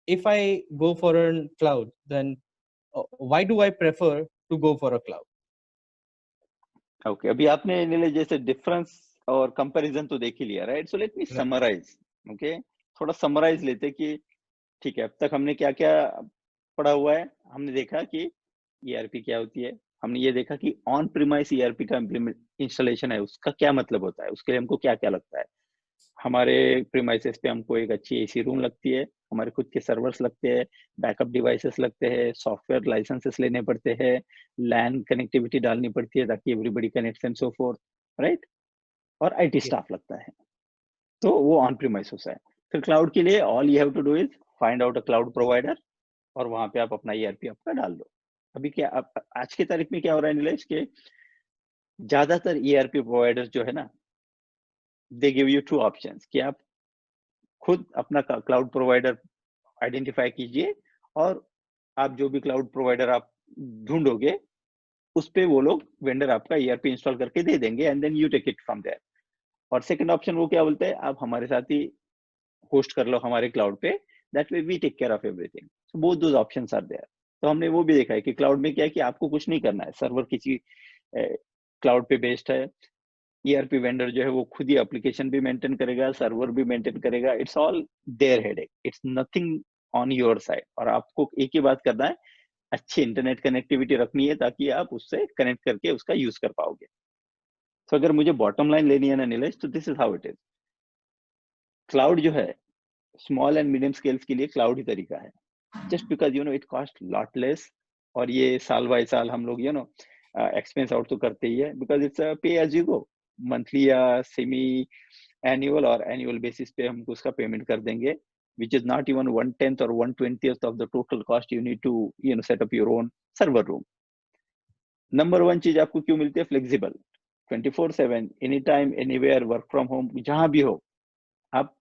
if I go for a cloud, then why do I prefer to go for a cloud? Okay, अभी आपने नीले जैसे difference और comparison तो देख ही लिया, right? So let me Right. Summarise. Okay, थोड़ा समराइज लेते कि ठीक है, अब तक हमने क्या क्या पढ़ा हुआ है. हमने देखा कि ईआरपी क्या होती है. हमने ये देखा कि ऑन प्रीमाइस ईआरपी का इम्प्लीमेंट इंस्टॉलेशन है, उसका क्या मतलब होता है, उसके लिए हमको क्या क्या लगता है. हमारे प्रीमाइसेस पे हमको एक अच्छी एसी रूम लगती है, हमारे खुद के सर्वर्स लगते हैं, बैकअप डिवाइसेस लगते हैं, सॉफ्टवेयर लाइसेंसेस लेने पड़ते हैं, लैन कनेक्टिविटी डालनी पड़ती है ताकि everybody connects and so fourth, right? और आईटी Yeah. स्टाफ लगता है. तो वो ऑन प्रीमाइस होता है. फिर क्लाउड के लिए all you have to do is find out a cloud provider, और वहां पे आप अपना ईआरपी आपका डाल दो. अभी क्या आज की तारीख में क्या हो रहा है नीलेश, के ज्यादातर ईआरपी प्रोवाइडर जो है ना, they give you two options कि आप खुद अपना क्लाउड प्रोवाइडर आइडेंटिफाई कीजिए, और आप जो भी क्लाउड प्रोवाइडर आप ढूंढोगे उस पे वो लोग वेंडर आपका ईआरपी इंस्टॉल करके दे देंगे, and then you take it from there. और सेकंड ऑप्शन वो क्या बोलते हैं, आप हमारे साथ ही होस्ट कर लो हमारे क्लाउड पे, that way we take care of everything. So both those options are there. तो हमने वो भी देखा है कि क्लाउड में क्या है कि आपको कुछ नहीं करना है, सर्वर किसी क्लाउड पे बेस्ड है, ईआरपी वेंडर जो है वो खुद ही एप्लीकेशन भी मेंटेन करेगा, सर्वर भी मेंटेन करेगा. It's all their headache, it's nothing on your side. और आपको एक ही बात करना है, अच्छी इंटरनेट कनेक्टिविटी रखनी है ताकि आप उससे कनेक्ट करके उसका यूज कर पाओगे. तो अगर मुझे बॉटम लाइन लेनी है ना नीलेश, तो this is how it is. Cloud जो है स्मॉल एंड मीडियम स्केल्स के लिए क्लाउड ही तरीका है, just because it cost lot less. और ये साल बाय साल हम लोग एक्सपेंस आउट तो करते ही है, बिकॉज इट्स पे एज यू गो, मंथली या सेमी एनुअल और एनुअल बेसिस पे हमको उसका पेमेंट कर देंगे, which is not even 1/10 or 1/20th of the total cost you need to set up your own server room. Number one चीज आपको क्यों मिलती है, flexible, 24/7 any time anywhere, work from home, जहां भी हो आप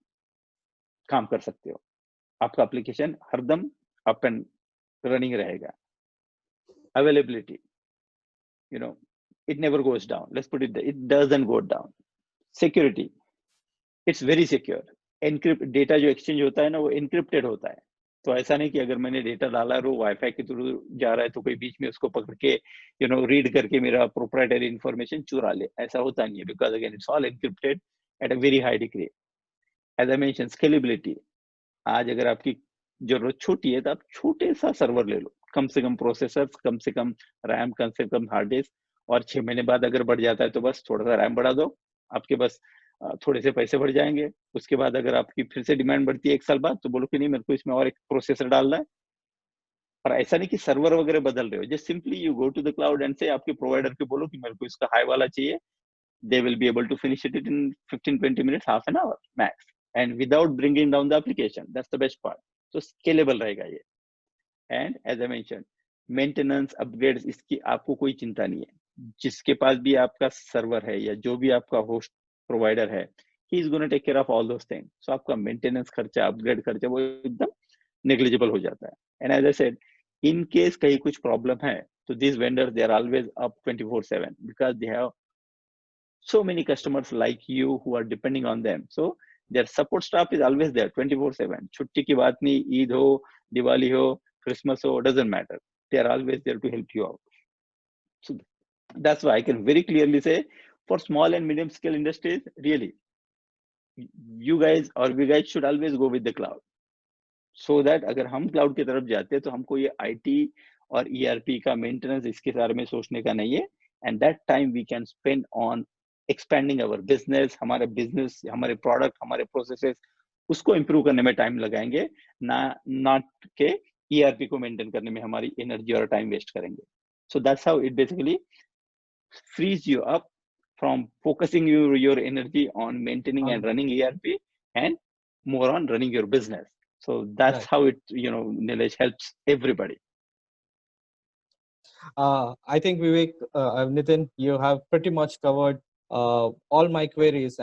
काम कर सकते हो. आपका एप्लीकेशन हरदम अप एंड रनिंग रहेगा. Availability, you know it never goes down. Let's put it there, it doesn't go down. Security, it's very secure. Encrypt data जो एक्सचेंज होता है ना, वो एनक्रिप्टेड होता है. तो ऐसा नहीं कि अगर मैंने डेटा डाला और वो वाईफाई के थ्रू जा रहा है तो कोई बीच में उसको पकड़ के रीड करके मेरा प्रोप्राइटरी इंफॉर्मेशन चुरा ले, ऐसा होता नहीं है, because again it's all encrypted at a very high degree. As I mention, scalability, आज अगर आपकी जरूरत छोटी है तो आप छोटे सा सर्वर ले लो, कम से कम प्रोसेसर, कम से कम रैम, कम से कम हार्ड डिस्क. और 6 महीने बाद अगर बढ़ जाता है तो बस थोड़ा सा रैम बढ़ा दो, आपके बस थोड़े से पैसे बढ़ जाएंगे. उसके बाद अगर आपकी फिर से डिमांड बढ़ती है 1 साल बाद, तो बोलो कि नहीं मेरे को इसमें और एक प्रोसेसर डालना है. और ऐसा नहीं कि सर्वर वगैरह बदल रहे हो, just simply you go to the cloud and से आपके प्रोवाइडर के बोलो कि मेरे को इसका हाई वाला चाहिए. They will be able to finish it in 15-20 minutes, half an hour max, and without bringing down the application. That's the best part. So scalable रहेगा ये. And as I mentioned, maintenance upgrades इसकी आपको कोई चिंता नहीं है. जिसके पास भी आपका सर्वर है या जो भी आपका होस्ट प्रोवाइडर है, he is going to take care of all those things. So आपका मेंटेनेंस खर्चा, अपग्रेड खर्चा वो एकदम नेग्लिजिबल हो जाता है. And as I said, in case कहीं कुछ प्रॉब्लम है, तो these vendors they are always up 24/7 because they have so many customers like you who are depending on them. So their support staff is always there 24/7. छुट्टी की बात नहीं, ईद हो, दिवाली हो, क्रिसमस हो, doesn't matter. They are always there to help you out. So that's why I can very clearly say, for small and medium scale industries, really, you guys or we guys should always go with the cloud. So that अगर हम cloud की तरफ जाते हैं तो हमको ये IT और ईआरपी का मेंटेनेंस इसके बारे में सोचने का नहीं है. And that time we can spend on expending our business, हमारे प्रोडक्ट, हमारे प्रोसेसेस, उसको इम्प्रूव करने में टाइम लगाएंगे, ना नॉट के ईआरपी को मेंटेन करने में हमारी एनर्जी और टाइम वेस्ट करेंगे. So that's how it basically frees you up from focusing your energy on maintaining and running ERP, and more on running your business. So that's Right. how it, Nilesh, helps everybody. I think Vivek, Nitin, you have pretty much covered all my queries.